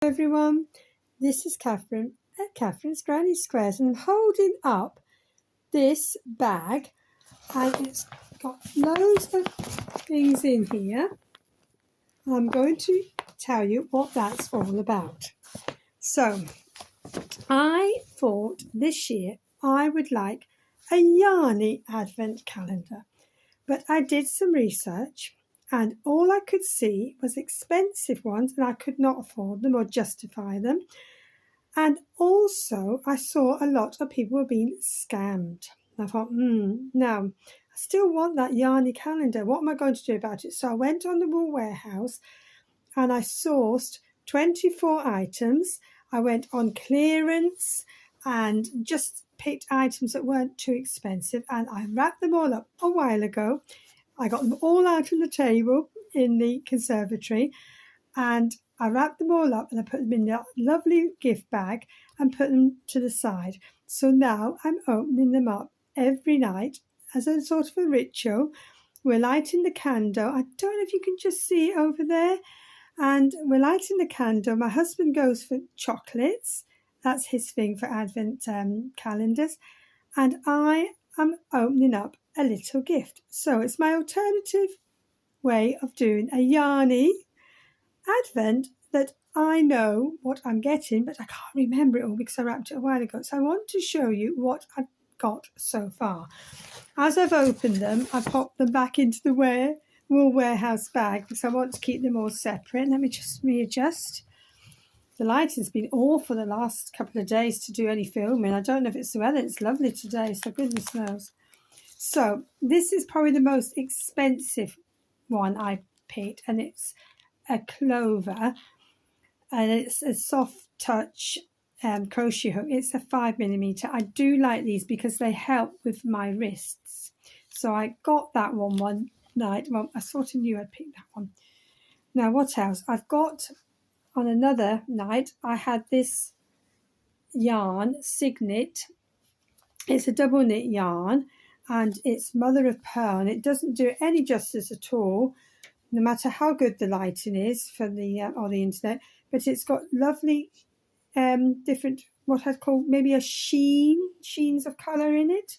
Everyone, this is Catherine at Catherine's Granny Squares, and I'm holding up this bag, and it's got loads of things in here. I'm going to tell you what that's all about. So, I thought this year I would like a Yarny Advent calendar, but I did some research and all I could see was expensive ones and I could not afford them or justify them. And also I saw a lot of people were being scammed. I thought, no, I still want that Yarny calendar. What am I going to do about it? So I went on the Wool Warehouse and I sourced 24 items. I went on clearance and just picked items that weren't too expensive, and I wrapped them all up a while ago. I got them all out on the table in the conservatory, and I wrapped them all up and I put them in that lovely gift bag and put them to the side. So now I'm opening them up every night as a sort of a ritual. We're lighting the candle. I don't know if you can just see it over there. And we're lighting the candle. My husband goes for chocolates. That's his thing for Advent calendars. And I am opening up a little gift. So it's my alternative way of doing a Yarny Advent that I know what I'm getting, but I can't remember it all because I wrapped it a while ago. So I want to show you what I've got so far. As I've opened them, I popped them back into the Wool Warehouse bag because I want to keep them all separate. Let me just readjust. The lighting's been awful the last couple of days to do any filming. I don't know if it's the weather. It's lovely today, so goodness knows. So this is probably the most expensive one I picked, and it's a clover, and it's a soft touch crochet hook. It's a 5mm. I do like these because they help with my wrists. So I got that one night. Well, I sort of knew I'd pick that one. Now, what else? I've got on another night, I had this yarn, Signet. It's a double knit yarn and it's mother of pearl, and it doesn't do it any justice at all, no matter how good the lighting is for the or the internet. But it's got lovely different, what I'd call maybe a sheens of colour in it,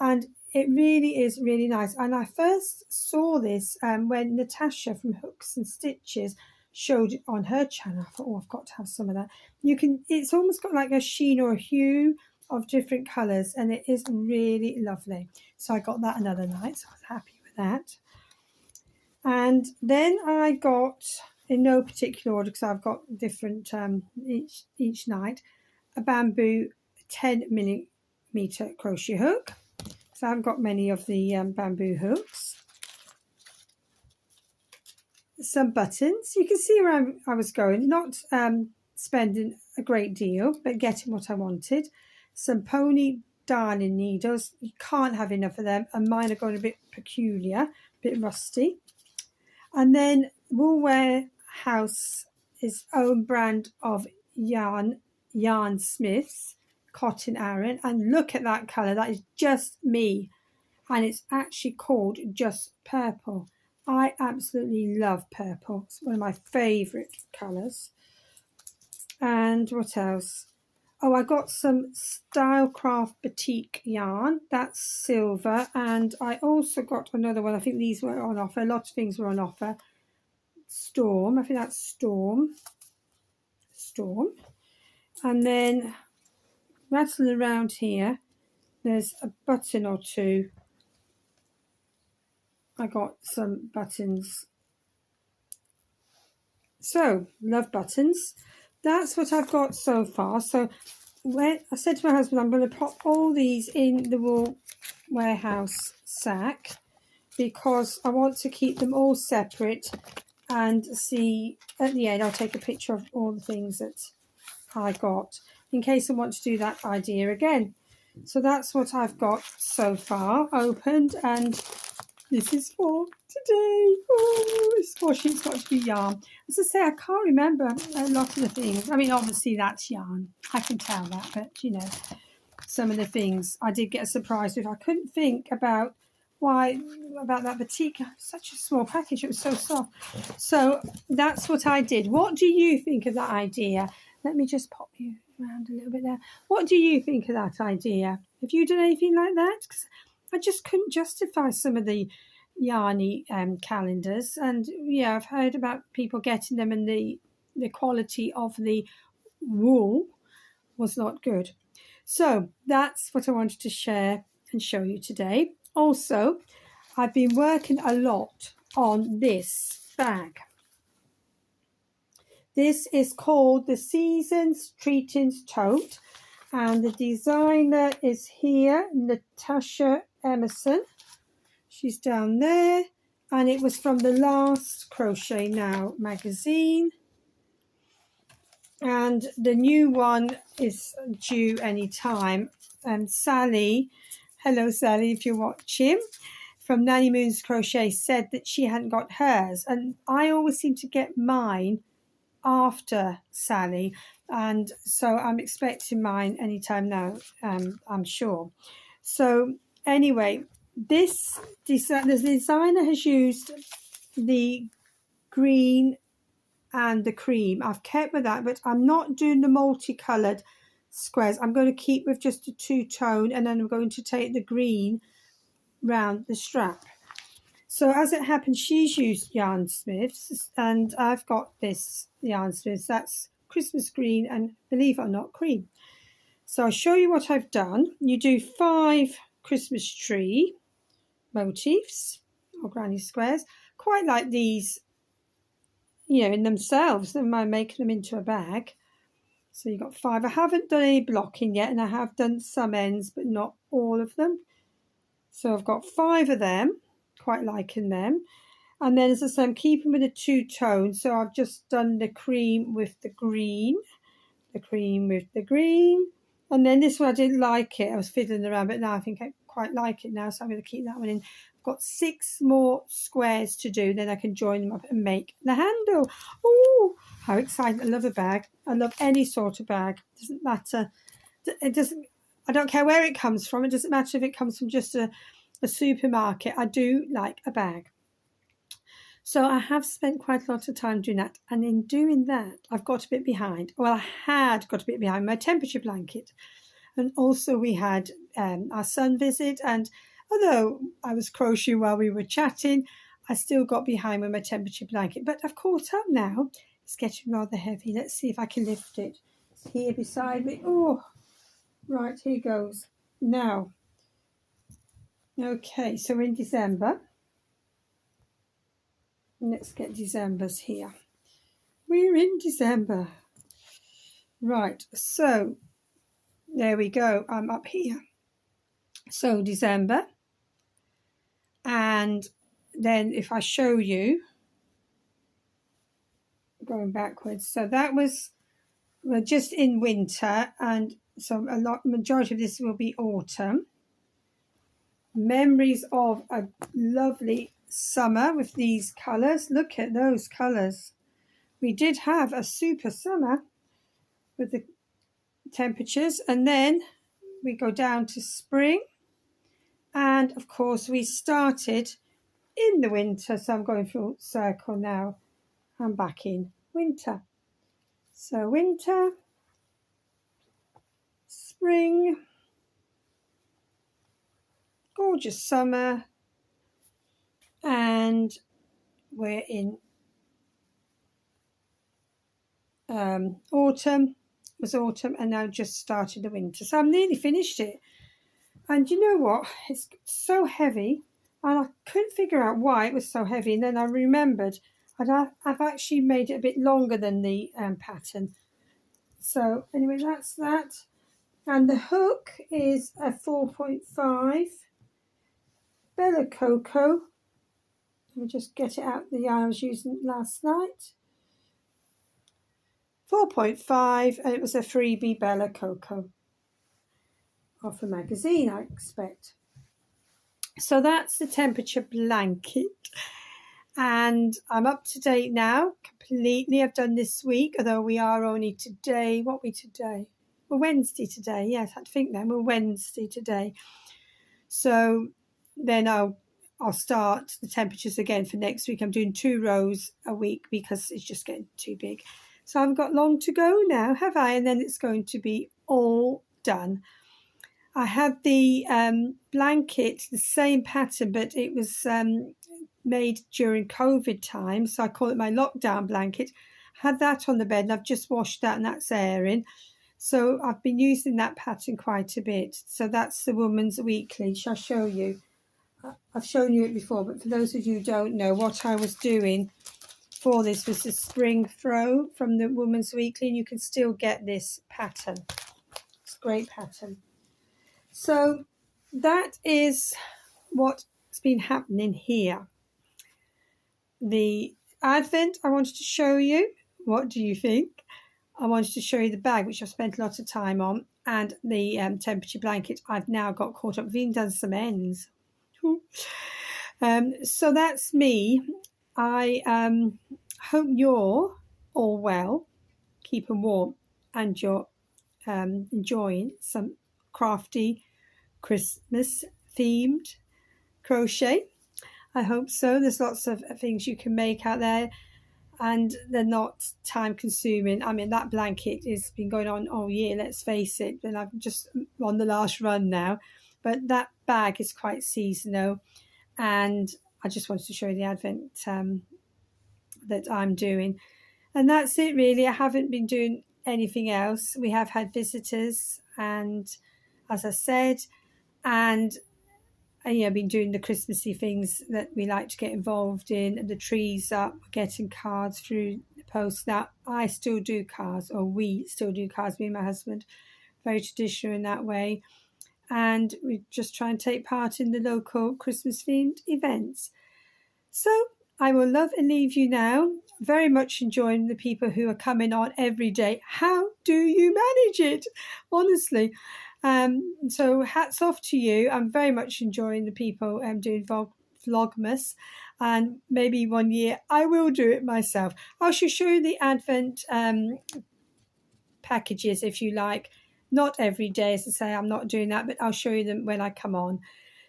and it really is really nice. And I first saw this when Natasha from Hooks and Stitches showed it on her channel. I thought, I've got to have some of that. It's almost got like a sheen or a hue of different colours, and it is really lovely. So I got that another night, so I was happy with that. And then I got, in no particular order because I've got different each night, a bamboo 10mm crochet hook. So I haven't got many of the bamboo hooks. Some buttons. You can see where I was going, not spending a great deal, but getting what I wanted. Some pony darning needles. You can't have enough of them, and mine are going a bit peculiar, a bit rusty. And then Wool Warehouse's own brand of yarn Smiths Cotton Aran, and look at that colour. That is just me, and it's actually called Just Purple. I absolutely love purple. It's one of my favourite colours. And what else? Oh, I got some Stylecraft Batik yarn. That's silver. And I also got another one. I think these were on offer. A lot of things were on offer. Storm. I think that's Storm. And then rattling around here, there's a button or two. I got some buttons. So, love buttons. That's what I've got so far. So, when I said to my husband, I'm going to pop all these in the Wool Warehouse sack because I want to keep them all separate and see at the end. I'll take a picture of all the things that I got in case I want to do that idea again. So that's what I've got so far opened, and this is for today. Oh, this washi, it's got to be yarn. As I say, I can't remember a lot of the things. I mean, obviously that's yarn. I can tell that, but you know, some of the things I did get a surprise with. I couldn't think about why about that batik. Such a small package, it was so soft. So that's what I did. What do you think of that idea? Let me just pop you around a little bit there. What do you think of that idea? Have you done anything like that? Because I just couldn't justify some of the Yarny calendars, and yeah, I've heard about people getting them and the quality of the wool was not good. So that's what I wanted to share and show you today. Also, I've been working a lot on this bag. This is called the Seasons Greetings Tote, and the designer is here, Natasha Emmerson. She's down there, and it was from the last Crochet Now magazine. And the new one is due any time. Sally, hello Sally, if you're watching, from Nanny Moon's Crochet, said that she hadn't got hers, and I always seem to get mine after Sally, and so I'm expecting mine anytime now, I'm sure. So anyway, the designer has used the green and the cream. I've kept with that, but I'm not doing the multicolored squares. I'm going to keep with just a two-tone, and then I'm going to take the green round the strap. So as it happens, she's used Yarn Smiths, and I've got this Yarn Smiths. That's Christmas green and, believe it or not, cream. So I'll show you what I've done. You do 5 Christmas tree motifs or granny squares, quite like these, you know, in themselves. Never mind making them into a bag. So you've got 5. I haven't done any blocking yet, and I have done some ends, but not all of them. So I've got 5 of them, quite liking them. And then, as I say, I'm keeping with a two-tone. So I've just done the cream with the green, the cream with the green. And then this one, I didn't like it. I was fiddling around, but now I think I quite like it now. So I'm going to keep that one in. I've got 6 more squares to do. Then I can join them up and make the handle. Oh, how exciting. I love a bag. I love any sort of bag. It doesn't matter. It doesn't. I don't care where it comes from. It doesn't matter if it comes from just a supermarket. I do like a bag. So I have spent quite a lot of time doing that. And in doing that, I've got a bit behind. Well, I had got a bit behind my temperature blanket. And also we had our son visit. And although I was crocheting while we were chatting, I still got behind with my temperature blanket. But I've caught up now. It's getting rather heavy. Let's see if I can lift it. It's here beside me. Oh, right, here goes. Now, okay, so we're in December. Let's get December's here. We're in December. Right, so there we go. I'm up here. So December. And then if I show you, going backwards. So that was, we're just in winter. And so majority of this will be autumn. Memories of a lovely summer with these colours. Look at those colours. We did have a super summer with the temperatures, and then we go down to spring, and of course we started in the winter. So I'm going full circle now. I'm back in winter. So winter, spring, gorgeous summer, and we're in autumn. It was autumn, and now just started the winter. So I'm nearly finished it. And you know what? It's so heavy, and I couldn't figure out why it was so heavy. And then I remembered I've actually made it a bit longer than the pattern. So anyway, that's that. And the hook is a 4.5 Bella Coco. Let me just get it out the yarn I was using last night. 4.5, and it was a freebie Bella Coco off a magazine, I expect. So that's the temperature blanket, and I'm up to date now completely. I've done this week, although we are only today. What are we today? We're Wednesday today. Yes, I had to think then. We're Wednesday today. So then I'll I'll start the temperatures again for next week. I'm doing 2 rows a week because it's just getting too big. So I've got long to go now, have I? And then it's going to be all done. I had the blanket, the same pattern, but it was made during COVID time. So I call it my lockdown blanket. Had that on the bed and I've just washed that and that's airing. So I've been using that pattern quite a bit. So that's the Woman's Weekly. Shall I show you? I've shown you it before, but for those of you who don't know, what I was doing for this was the spring throw from the Woman's Weekly, and you can still get this pattern. It's a great pattern. So that is what's been happening here. The Advent I wanted to show you. What do you think? I wanted to show you the bag, which I've spent a lot of time on, and the temperature blanket. I've now got caught up. I've even done some ends. So that's me. I hope you're all well, keeping warm, and you're enjoying some crafty Christmas themed crochet. I hope so. There's lots of things you can make out there and they're not time consuming. I mean, that blanket has been going on all year, let's face it, and I'm just on the last run now. But that bag is quite seasonal, and I just wanted to show you the Advent that I'm doing. And that's it really. I haven't been doing anything else. We have had visitors, and as I said, and I've been doing the Christmassy things that we like to get involved in, the trees up, getting cards through the post. Now, I still do cards, or we still do cards, me and my husband, very traditional in that way. And we just try and take part in the local Christmas-themed events. So I will love and leave you now. Very much enjoying the people who are coming on every day. How do you manage it? Honestly. So hats off to you. I'm very much enjoying the people doing Vlogmas, and maybe one year I will do it myself. I shall show you the Advent packages if you like. Not every day, as I say, I'm not doing that, but I'll show you them when I come on.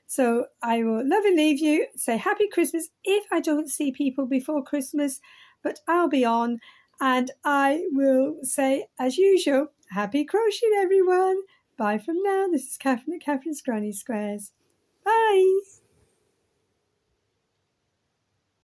So I will love and leave you. Say Happy Christmas if I don't see people before Christmas, but I'll be on, and I will say, as usual, happy crocheting, everyone. Bye from now. This is Catherine at Catherine's Granny Squares. Bye.